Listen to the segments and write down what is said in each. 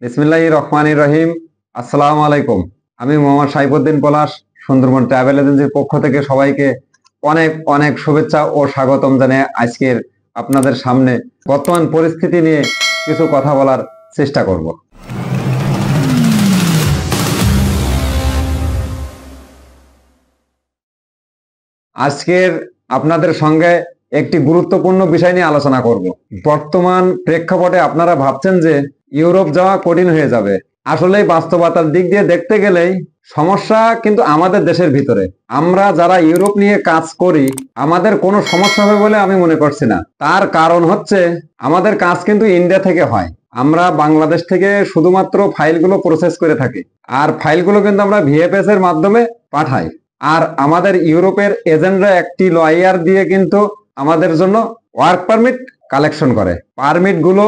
বিসমিল্লাহির রহমানির রহিম। আসসালামু আলাইকুম। আমি মোহাম্মদ সাইফুদ্দিন পলাশ, সুন্দরবন ট্রাভেল এজেন্সির পক্ষ থেকে সবাইকে অনেক অনেক শুভেচ্ছা ও স্বাগতম জানিয়ে আজকের আপনাদের সামনে বর্তমান পরিস্থিতি নিয়ে কিছু কথা বলার চেষ্টা করব। আজকের আপনাদের সঙ্গে একটি গুরুত্বপূর্ণ বিষয় নিয়ে আলোচনা করব। বর্তমান প্রেক্ষাপটে আপনারা ভাবছেন যে ইউরোপ যাওয়া কঠিন হয়ে যাবে। আসলে বাস্তবতার দিক দিয়ে দেখতে গেলেই সমস্যা কিন্তু আমাদের দেশের ভিতরে। আমরা যারা ইউরোপ নিয়ে কাজ করি আমাদের কোনো সমস্যা হবে বলে আমি মনে করছি না। তার কারণ হচ্ছে আমাদের কাজ কিন্তু ইন্ডিয়া থেকে হয়। আমরা বাংলাদেশ থেকে শুধুমাত্র ফাইলগুলো প্রসেস করে থাকি, আর ফাইলগুলো কিন্তু আমরা ভিএফএস এর মাধ্যমে পাঠাই। আর আমাদের ইউরোপের এজেন্টরা একটি লয়ার দিয়ে কিন্তু আমাদের জন্য ওয়ার্ক পারমিট কালেকশন করে। পারমিট গুলো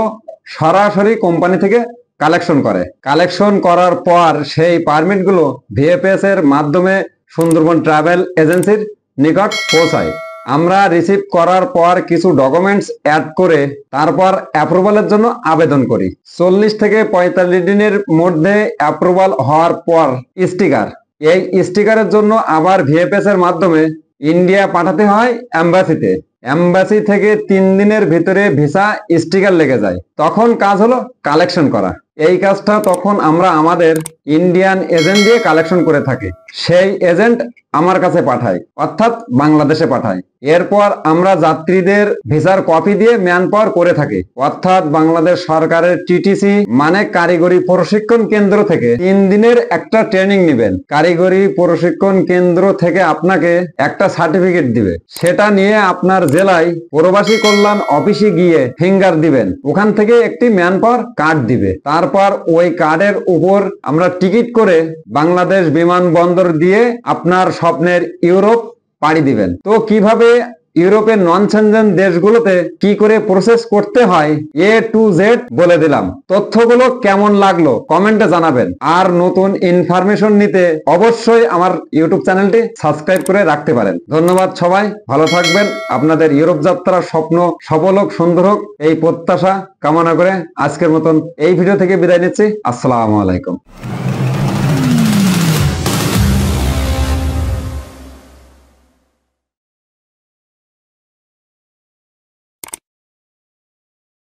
সরাসরি কোম্পানি থেকে কালেকশন করে। কালেকশন করার পর সেই পারমিট গুলো ভিএফএস এর মাধ্যমে সুন্দরবন ট্রাভেল এজেন্সির নিকট পৌঁছায়। আমরা রিসিভ করার পর কিছু ডকুমেন্টস অ্যাড করে তারপর অ্যাপ্রুভালের জন্য আবেদন করি। 40 থেকে 45 দিনের মধ্যে অ্যাপ্রুভাল হওয়ার পর স্টিকার, এই স্টিকারের জন্য আবার ভিএফএস এর মাধ্যমে ইন্ডিয়া পাঠাতে হয় এম্বাসিতে। এম্বাসি থেকে 3 দিনের ভিতরে ভিসা স্টিকার লেগে যায়। তখন কাজ হলো কালেকশন করা। এই কাজটা তখন আমরা আমাদের ইন্ডিয়ান এজেন্ট দিয়ে কালেকশন করে থাকি। সেই এজেন্ট আমার কাছে পাঠায়, অর্থাৎ বাংলাদেশে পাঠায়। এরপর আমরা যাত্রীদের ভিসার কপি দিয়ে ম্যান পাওয়ার করে থাকি, অর্থাৎ বাংলাদেশ সরকারের টিটিসি মানে কারিগরি প্রশিক্ষণ কেন্দ্র থেকে 3 দিনের একটা ট্রেনিং নেবেন। কারিগরি প্রশিক্ষণ কেন্দ্র থেকে আপনাকে একটা সার্টিফিকেট দিবে। সেটা নিয়ে আপনার জেলায় প্রবাসী কল্যাণ অফিসে গিয়ে ফিঙ্গার দিবেন। ওখান থেকে একটি ম্যান পাওয়ার কার্ড দিবে। তারপর ওই কার্ডের উপর আমরা টিকিট করে বাংলাদেশ বিমানবন্দর দিয়ে আপনার স্বপ্নের ইউরোপ পাড়ি দিবেন। তো কিভাবে ইউরোপের নন সেনজেন দেশগুলোতে কি করে প্রসেস করতে হয় A to Z বলে দিলাম। তথ্যগুলো কেমন লাগলো কমেন্টে জানাবেন। আর নতুন ইনফরমেশন নিতে অবশ্যই আমার ইউটিউব চ্যানেলটি সাবস্ক্রাইব করে রাখতে পারেন। ধন্যবাদ সবাই, ভালো থাকবেন। আপনাদের ইউরোপ যাত্রার স্বপ্ন সফল হোক, সুন্দর হোক, এই প্রত্যাশা কামনা করে আজকের মতন এই ভিডিও থেকে বিদায় নিচ্ছি। আসসালামু আলাইকুম।